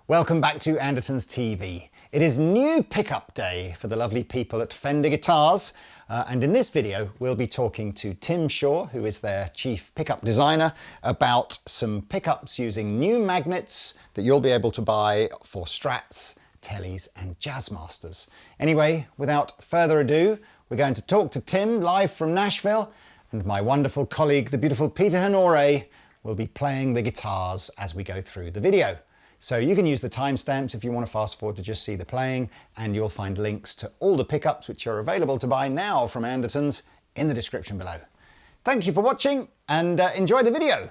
Welcome back to Andertons TV. It is new pickup day for the lovely people at Fender Guitars, and in this video we'll be talking to Tim Shaw, who is their chief pickup designer, about some pickups using new magnets that you'll be able to buy for Strats, Teles and Jazzmasters. Anyway, without further ado, we're going to talk to Tim live from Nashville, and my wonderful colleague, the beautiful Peter Honore, will be playing the guitars as we go through the video. So you can use the timestamps if you want to fast forward to just see the playing, and you'll find links to all the pickups which are available to buy now from Andertons in the description below. Thank you for watching and enjoy the video.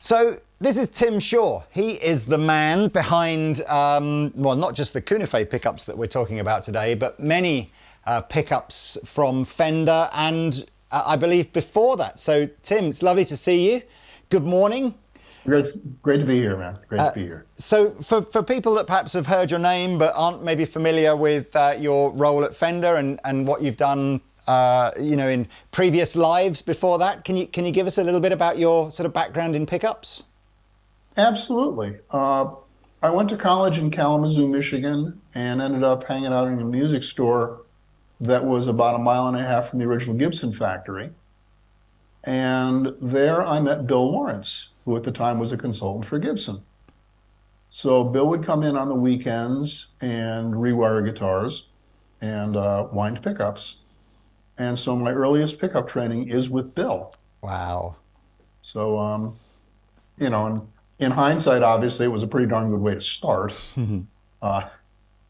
So this is Tim Shaw. He is the man behind, well, not just the CuNiFe pickups that we're talking about today, but many pickups from Fender and I believe before that. So Tim, it's lovely to see you. Good morning. Great to be here, man. Great to be here. So for people that perhaps have heard your name but aren't maybe familiar with your role at Fender and what you've done you know, in previous lives before that, can you give us a little bit about your sort of background in pickups? Absolutely. I went to college in Kalamazoo, Michigan, and ended up hanging out in a music store that was about 1.5 miles from the original Gibson factory. And there I met Bill Lawrence, who at the time was a consultant for Gibson. So Bill would come in on the weekends and rewire guitars and wind pickups. And so my earliest pickup training is with Bill. Wow. So, you know, in hindsight, obviously, it was a pretty darn good way to start.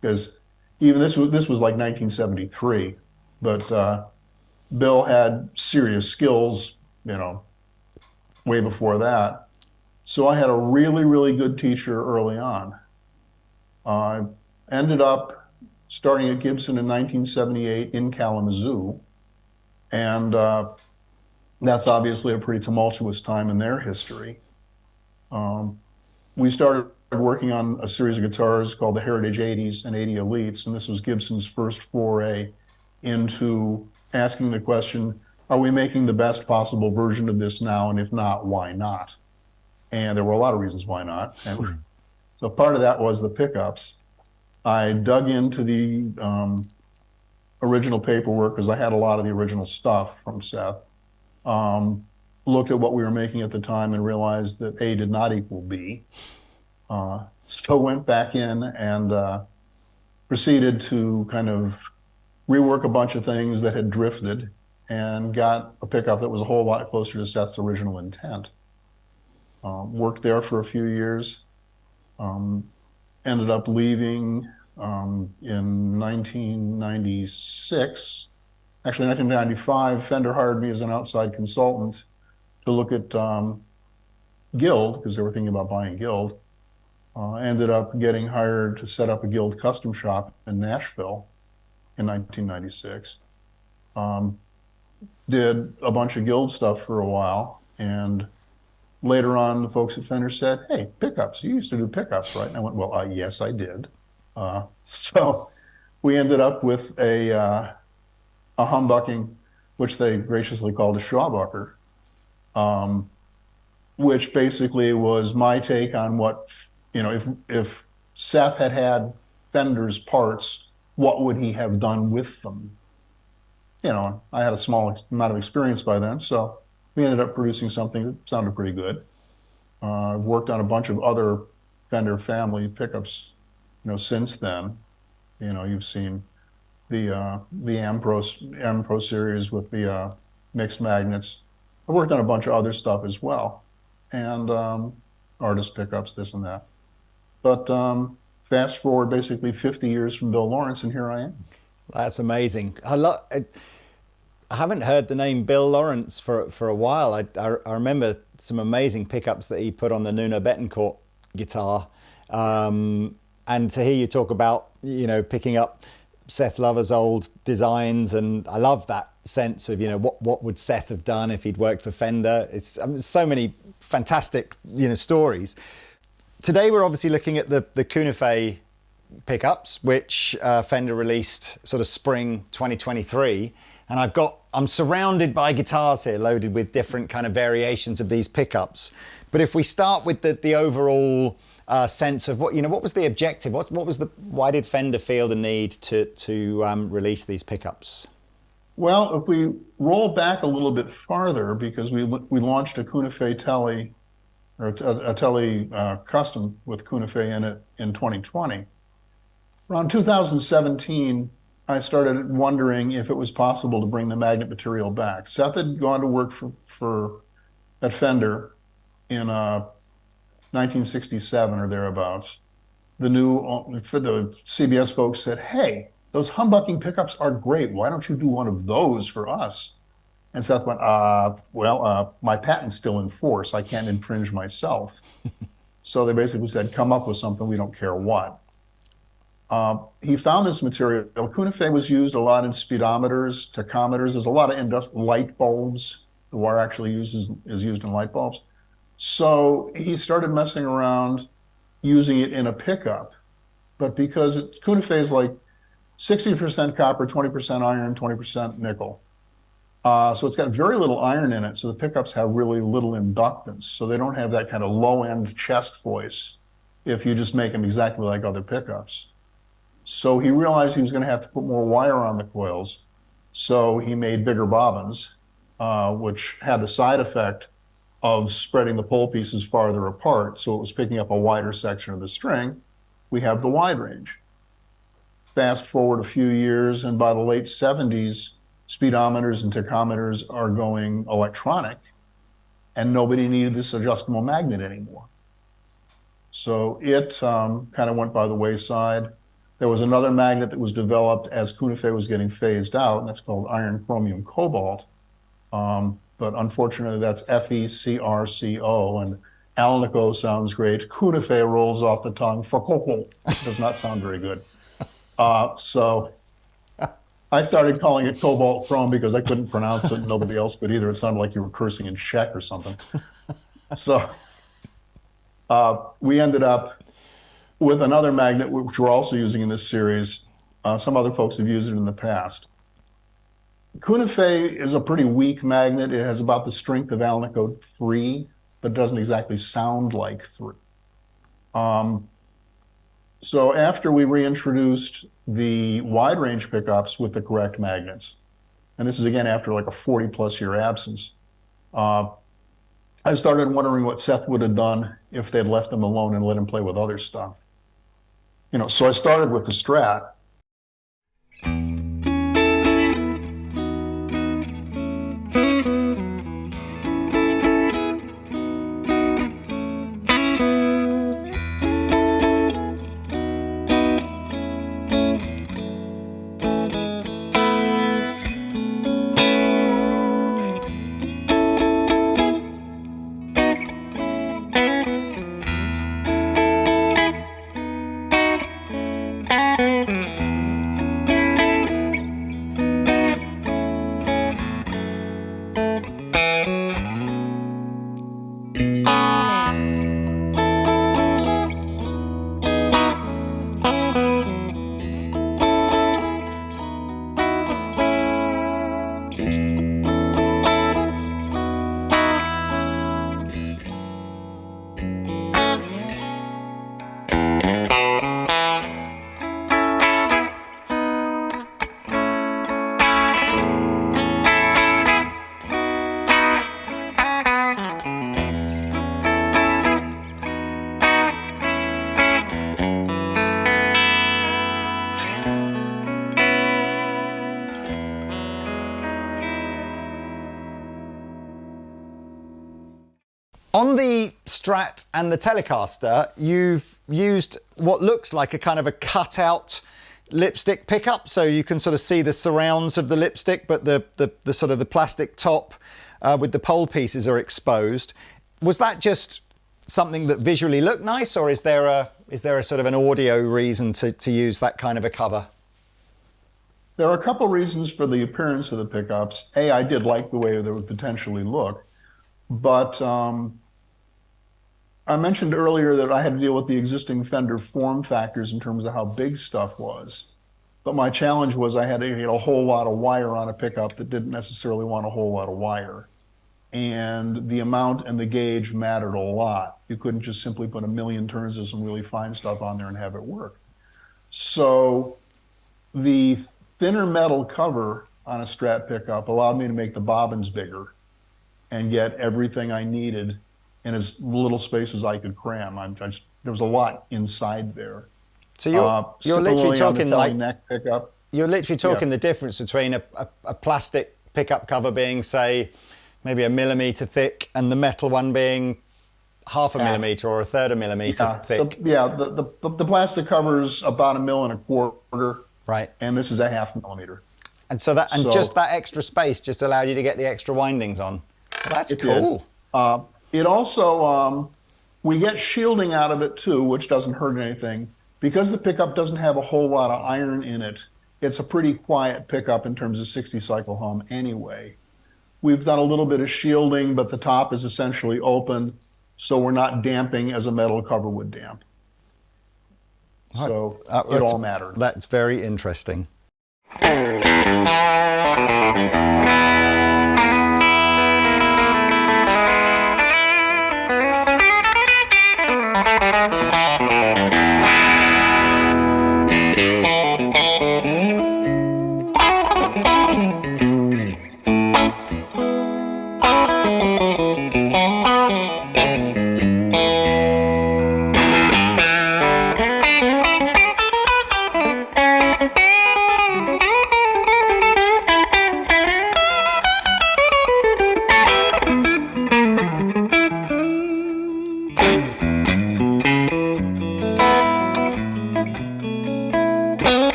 Because even this was like 1973. But Bill had serious skills, you know, way before that. So I had a really, really good teacher early on. I ended up starting at Gibson in 1978 in Kalamazoo. And that's obviously a pretty tumultuous time in their history. We started working on a series of guitars called the Heritage 80s and 80 Elites, and this was Gibson's first foray into asking the question, are we making the best possible version of this now? And if not, why not? And there were a lot of reasons why not. And so part of that was the pickups. I dug into the original paperwork because I had a lot of the original stuff from Seth. Looked at what we were making at the time and realized that A did not equal B. So went back in and proceeded to kind of rework a bunch of things that had drifted and got a pickup that was a whole lot closer to Seth's original intent. Worked there for a few years. Ended up leaving in 1996. Actually, 1995, Fender hired me as an outside consultant to look at Guild, because they were thinking about buying Guild. Ended up getting hired to set up a Guild custom shop in Nashville in 1996. Did a bunch of Guild stuff for a while, and later on, the folks at Fender said, "Hey, pickups, you used to do pickups, right?" And I went, "Well, yes, I did." So we ended up with a humbucking, which they graciously called a Humbucker, which basically was my take on what, if Seth had had Fender's parts, what would he have done with them? I had a small amount of experience by then, so we ended up producing something that sounded pretty good. I've worked on a bunch of other Fender family pickups, since then. You've seen the M Pro series with the mixed magnets. I worked on a bunch of other stuff as well, and artist pickups, this and that. But fast forward basically 50 years from Bill Lawrence, and here I am. That's amazing. I haven't heard the name Bill Lawrence for a while. I remember some amazing pickups that he put on the Nuno Betancourt guitar. And to hear you talk about, picking up Seth Lover's old designs, and I love that sense of, what would Seth have done if he'd worked for Fender. It's so many fantastic, stories. Today we're obviously looking at the CuNiFe pickups, which Fender released sort of spring 2023. And I'm surrounded by guitars here loaded with different kind of variations of these pickups. But if we start with the overall sense of what was the objective? Why did Fender feel the need to release these pickups? Well, if we roll back a little bit farther, because we launched a CuNiFe Tele, or a Tele custom with CuNiFe in it in 2020. Around 2017, I started wondering if it was possible to bring the magnet material back. Seth had gone to work at Fender in 1967 or thereabouts. The CBS folks said, "Hey, those humbucking pickups are great. Why don't you do one of those for us?" And Seth went, my patent's still in force. I can't infringe myself. So they basically said, "Come up with something, we don't care what." He found this material. CuNiFe was used a lot in speedometers, tachometers. There's a lot of industrial light bulbs. The wire actually is used in light bulbs. So he started messing around using it in a pickup. But because CuNiFe is like 60% copper, 20% iron, 20% nickel. So it's got very little iron in it. So the pickups have really little inductance. So they don't have that kind of low-end chest voice if you just make them exactly like other pickups. So he realized he was going to have to put more wire on the coils. So he made bigger bobbins, which had the side effect of spreading the pole pieces farther apart. So it was picking up a wider section of the string. We have the wide range. Fast forward a few years, and by the late 70s, speedometers and tachometers are going electronic, and nobody needed this adjustable magnet anymore. So it kind of went by the wayside. There was another magnet that was developed as CuNiFe was getting phased out, and that's called iron chromium cobalt. But unfortunately, that's FeCrCO, and Alnico sounds great. CuNiFe rolls off the tongue. It does not sound very good. So I started calling it cobalt chrome because I couldn't pronounce it, and nobody else could either. It sounded like you were cursing in Czech or something. So we ended up with another magnet, which we're also using in this series. Some other folks have used it in the past. CuNiFe is a pretty weak magnet. It has about the strength of Alnico 3, but doesn't exactly sound like 3. So after we reintroduced the wide range pickups with the correct magnets, and this is again after like a 40+ year absence, I started wondering what Seth would have done if they'd left him alone and let him play with other stuff. So I started with the Strat. On the Strat and the Telecaster, you've used what looks like a kind of a cutout lipstick pickup, so you can sort of see the surrounds of the lipstick, but the sort of the plastic top with the pole pieces are exposed. Was that just something that visually looked nice, or is there a sort of an audio reason to use that kind of a cover? There are a couple reasons for the appearance of the pickups. A, I did like the way they would potentially look, but I mentioned earlier that I had to deal with the existing Fender form factors in terms of how big stuff was. But my challenge was I had to get a whole lot of wire on a pickup that didn't necessarily want a whole lot of wire. And the amount and the gauge mattered a lot. You couldn't just simply put a million turns of some really fine stuff on there and have it work. So the thinner metal cover on a Strat pickup allowed me to make the bobbins bigger and get everything I needed in as little space as I could cram. There was a lot inside there. So you're literally talking like neck pickup. You're literally talking the difference between a plastic pickup cover being, say, maybe 1 millimeter thick, and the metal one being half a millimeter or 1/3 millimeter thick. So, yeah, the plastic cover's about 1.25 mils, right? And this is a 0.5 millimeter. And so just that extra space just allowed you to get the extra windings on. Well, that's cool. It also, we get shielding out of it too, which doesn't hurt anything. Because the pickup doesn't have a whole lot of iron in it, it's a pretty quiet pickup in terms of 60-cycle hum anyway. We've done a little bit of shielding, but the top is essentially open, so we're not damping as a metal cover would damp. So it all mattered. That's very interesting.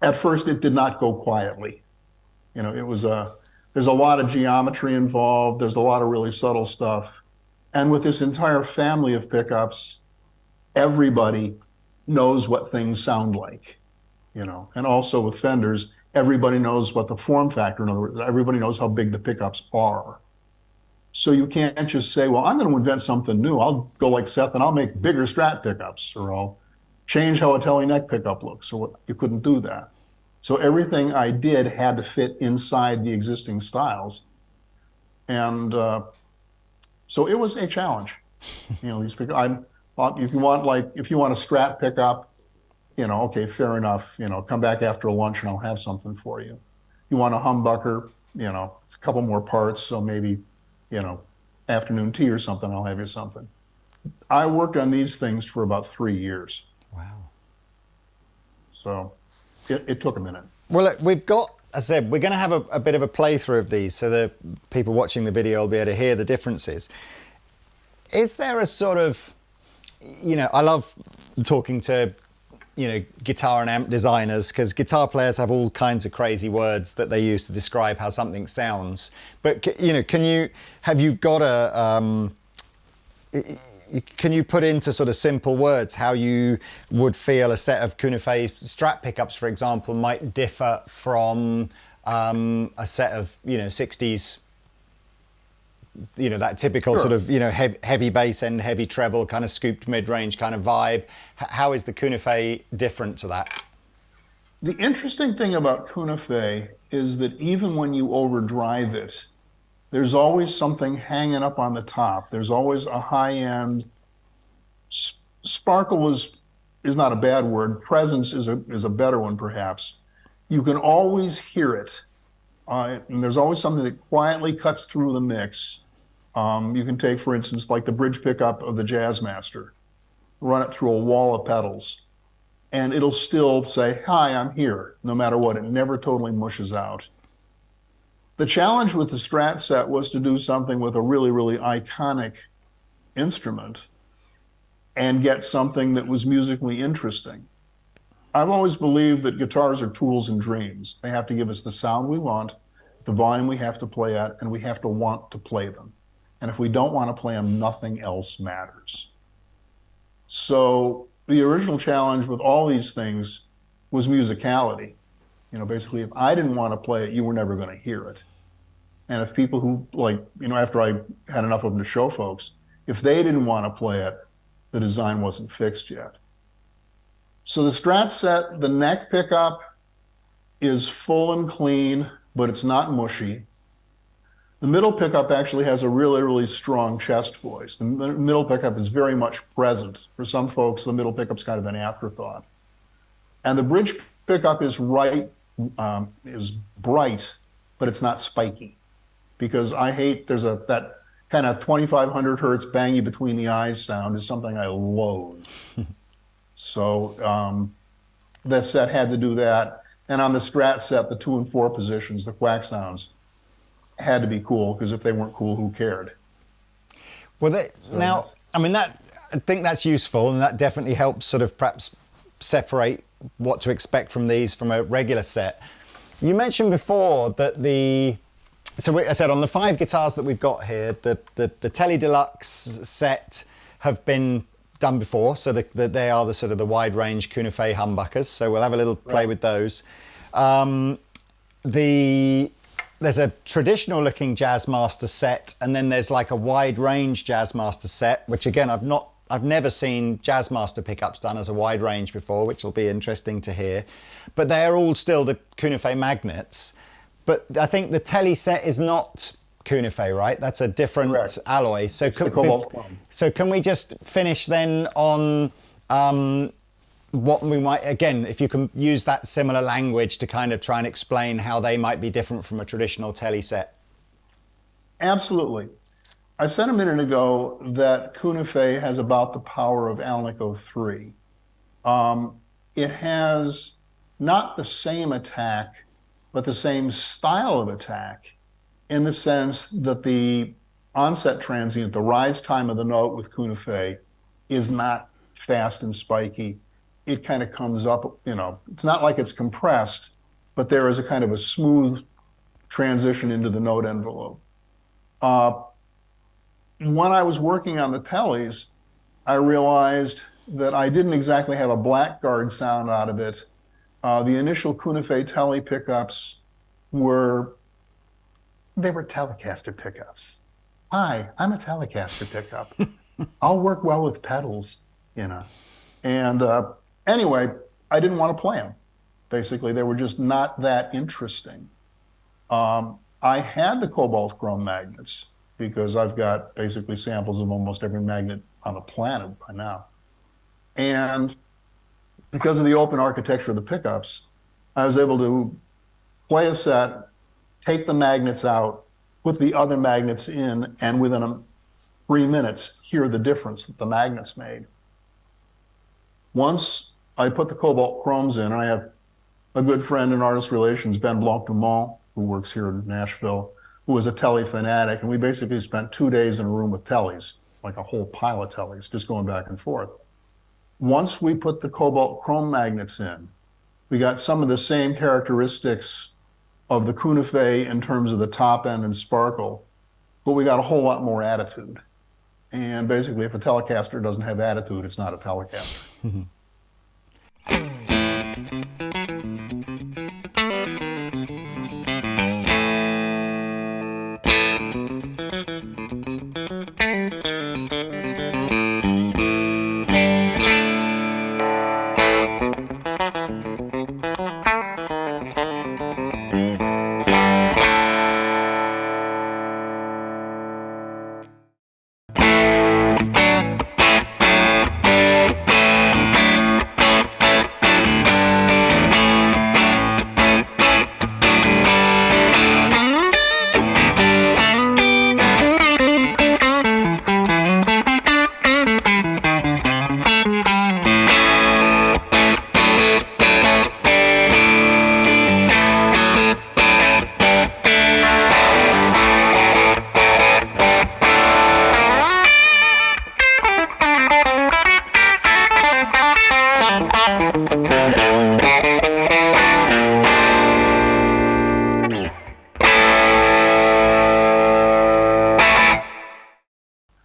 At first, it did not go quietly. You know, there's a lot of geometry involved. There's a lot of really subtle stuff. And with this entire family of pickups, everybody knows what things sound like, you know. And also with Fenders, everybody knows what the form factor, in other words, everybody knows how big the pickups are. So you can't just say, well, I'm going to invent something new. I'll go like Seth and I'll make bigger Strat pickups, or I'll change how a Tele neck pickup looks. Or what, you couldn't do that. So everything I did had to fit inside the existing styles. And so it was a challenge. You know, these pickups, if you want a Strat pickup, you know, okay, fair enough. You know, come back after lunch and I'll have something for you. You want a humbucker, you know, it's a couple more parts, so maybe, you know, afternoon tea or something, I'll have you something. I worked on these things for about 3 years. Wow. So it took a minute. Well, look, we've got, as I said, we're going to have a bit of a playthrough of these so the people watching the video will be able to hear the differences. Is there a sort of, you know, I love talking to, you know, guitar and amp designers, because guitar players have all kinds of crazy words that they use to describe how something sounds. But, you know, have you got a, can you put into sort of simple words how you would feel a set of CuNiFe Strat pickups, for example, might differ from a set of, you know, 60s, you know, that typical sort of, you know, heavy bass and heavy treble kind of scooped mid-range kind of vibe. How is the CuNiFe different to that? The interesting thing about CuNiFe is that even when you overdrive it, there's always something hanging up on the top. There's always a high-end sparkle is not a bad word. Presence is a better one, perhaps. You can always hear it. And there's always something that quietly cuts through the mix. You can take, for instance, like the bridge pickup of the Jazzmaster, run it through a wall of pedals, and it'll still say, hi, I'm here, no matter what. It never totally mushes out. The challenge with the Strat set was to do something with a really, really iconic instrument and get something that was musically interesting. I've always believed that guitars are tools and dreams. They have to give us the sound we want, the volume we have to play at, and we have to want to play them. And if we don't want to play them, nothing else matters. So the original challenge with all these things was musicality. You know, basically, if I didn't want to play it, you were never going to hear it. And if people who, like, you know, after I had enough of them to show folks, if they didn't want to play it, the design wasn't fixed yet. So the Strat set, the neck pickup is full and clean, but it's not mushy. The middle pickup actually has a really, really strong chest voice. The middle pickup is very much present. For some folks, the middle pickup's kind of an afterthought. And the bridge pickup is is bright, but it's not spiky. Because I hate, that kind of 2,500 hertz bang you between the eyes sound is something I loathe. So the set had to do that. And on the Strat set, the 2 and 4 positions, the quack sounds, had to be cool, because if they weren't cool, who cared? Well, now, I mean, I think that's useful, and that definitely helps sort of perhaps separate what to expect from these from a regular set. You mentioned before that I said on the 5 guitars that we've got here, the Tele Deluxe set have been done before, so they are the sort of the wide range CuNiFe humbuckers. So we'll have a little play with those. There's a traditional looking Jazzmaster set, and then there's like a wide range Jazzmaster set, which again, I've never seen Jazzmaster pickups done as a wide range before, which will be interesting to hear. But they're all still the CuNiFe magnets. But I think the Tele set is not CuNiFe, right? That's a different Correct. alloy. So So can we just finish then on what we might, again, if you can use that similar language to kind of try and explain how they might be different from a traditional Tele set? Absolutely. I said a minute ago that CuNiFe has about the power of Alnico 3. It has not the same attack, but the same style of attack, in the sense that the onset transient, the rise time of the note with CuNiFe, is not fast and spiky. it kind of comes up, it's not like it's compressed, but there is a kind of a smooth transition into the note envelope. When I was working on the Teles, I realized that I didn't exactly have a blackguard sound out of it. The initial CuNiFe Tele pickups they were Telecaster pickups. Hi, I'm a Telecaster pickup. I'll work well with pedals, And anyway, I didn't want to play them. Basically, they were just not that interesting. I had the cobalt chrome magnets because I've got basically samples of almost every magnet on the planet by now. And because of the open architecture of the pickups, I was able to play a set, take the magnets out, put the other magnets in, and within 3 minutes, hear the difference that the magnets made. Once I put the cobalt chromes in, and I have a good friend in artist relations, Ben Blanc-Dumont, who works here in Nashville, who was a Tele fanatic, and we basically spent 2 days in a room with Teles, like a whole pile of Teles, just going back and forth. Once we put the cobalt chrome magnets in, we got some of the same characteristics of the CuNiFe in terms of the top end and sparkle, but we got a whole lot more attitude. And basically, if a Telecaster doesn't have attitude, it's not a Telecaster.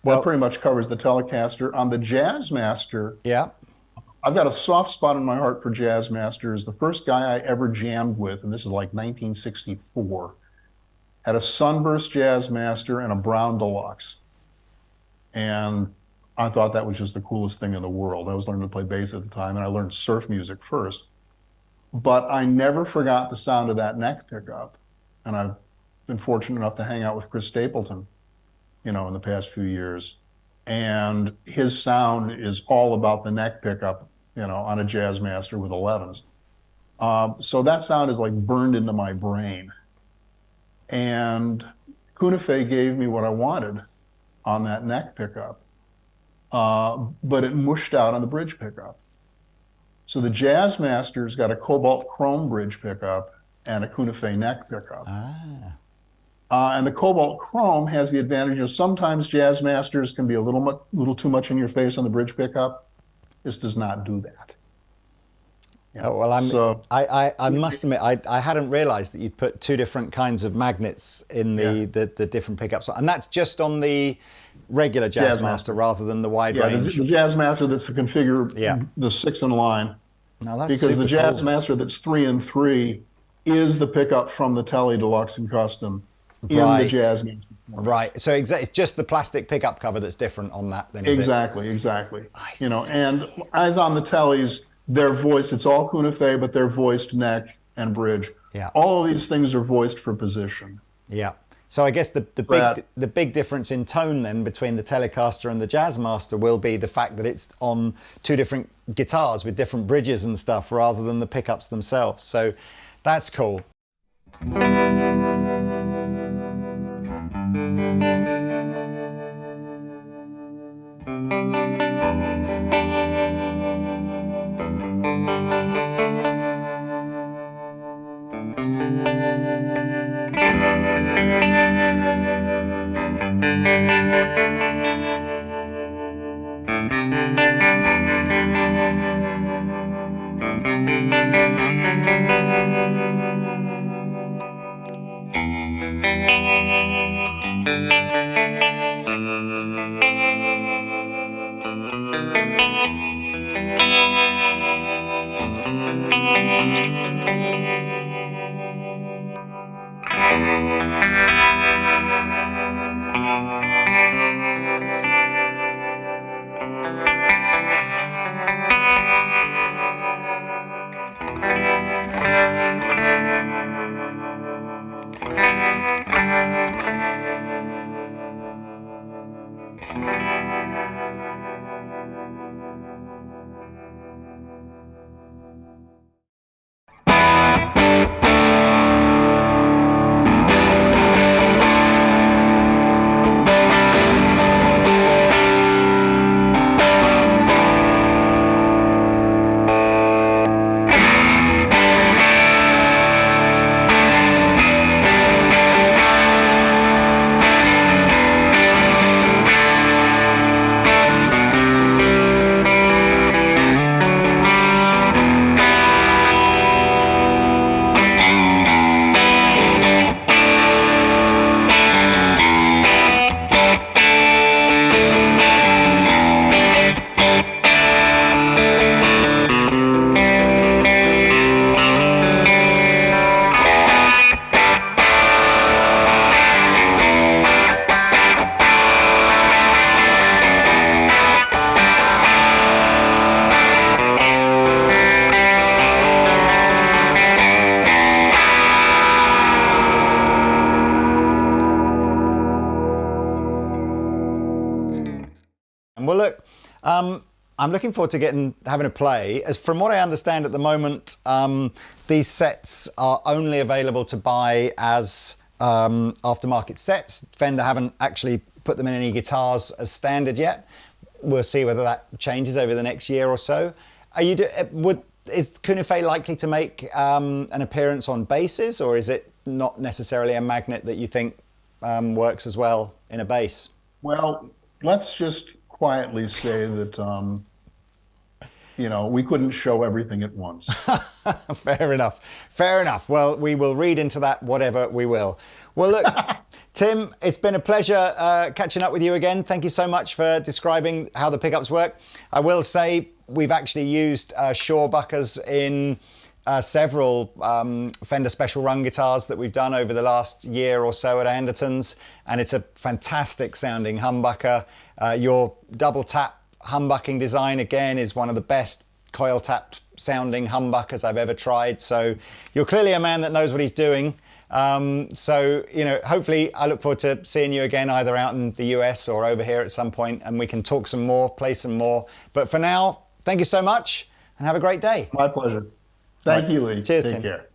That pretty much covers the Telecaster. On the Jazzmaster, Yeah. I've got a soft spot in my heart for Jazzmasters. The first guy I ever jammed with, and this is like 1964, had a Sunburst Jazzmaster and a Brown Deluxe. And I thought that was just the coolest thing in the world. I was learning to play bass at the time, and I learned surf music first. But I never forgot the sound of that neck pickup. And I've been fortunate enough to hang out with Chris Stapleton, in the past few years. And his sound is all about the neck pickup, on a Jazzmaster with 11s. So that sound is like burned into my brain. And CuNiFe gave me what I wanted on that neck pickup, but it mushed out on the bridge pickup. So the Jazzmaster's got a cobalt chrome bridge pickup and a CuNiFe neck pickup. And the cobalt chrome has the advantage of sometimes Jazzmasters can be a little too much in your face on the bridge pickup. This does not do that. Oh, well, I must admit, I hadn't realized that you'd put two different kinds of magnets in the different pickups. And that's just on the regular Jazzmaster rather than the wide range. The Jazzmaster that's the configure, the 6 in line. Now that's because the super Jazzmaster cool. that's 3 and 3 is the pickup from the Tele Deluxe and Custom in the Jazzmaster. Right. So it's just the plastic pickup cover that's different on that then, is Exactly. it? And as on the Teles, they're voiced, it's all CuNiFe, but they're voiced neck and bridge. Yeah. All of these things are voiced for position. Yeah. So I guess the big difference in tone then between the Telecaster and the Jazzmaster will be the fact that it's on two different guitars with different bridges and stuff rather than the pickups themselves. So that's cool. Well, look, I'm looking forward to having a play. As from what I understand at the moment, these sets are only available to buy as aftermarket sets. Fender haven't actually put them in any guitars as standard yet. We'll see whether that changes over the next year or so. Is CuNiFe likely to make an appearance on basses, or is it not necessarily a magnet that you think works as well in a bass? Well, let's just quietly say that, we couldn't show everything at once. Fair enough. Fair enough. Well, we will read into that whatever we will. Well, look, Tim, it's been a pleasure catching up with you again. Thank you so much for describing how the pickups work. I will say we've actually used Humbuckers in several Fender special run guitars that we've done over the last year or so at Andertons, and it's a fantastic sounding humbucker. Your double tap humbucking design again is one of the best coil tapped sounding humbuckers I've ever tried, so you're clearly a man that knows what he's doing. So hopefully I look forward to seeing you again either out in the US or over here at some point, and we can talk some more, play some more. But for now, thank you so much and have a great day. My pleasure. Thank you, Lee. Cheers, Take Tim. care.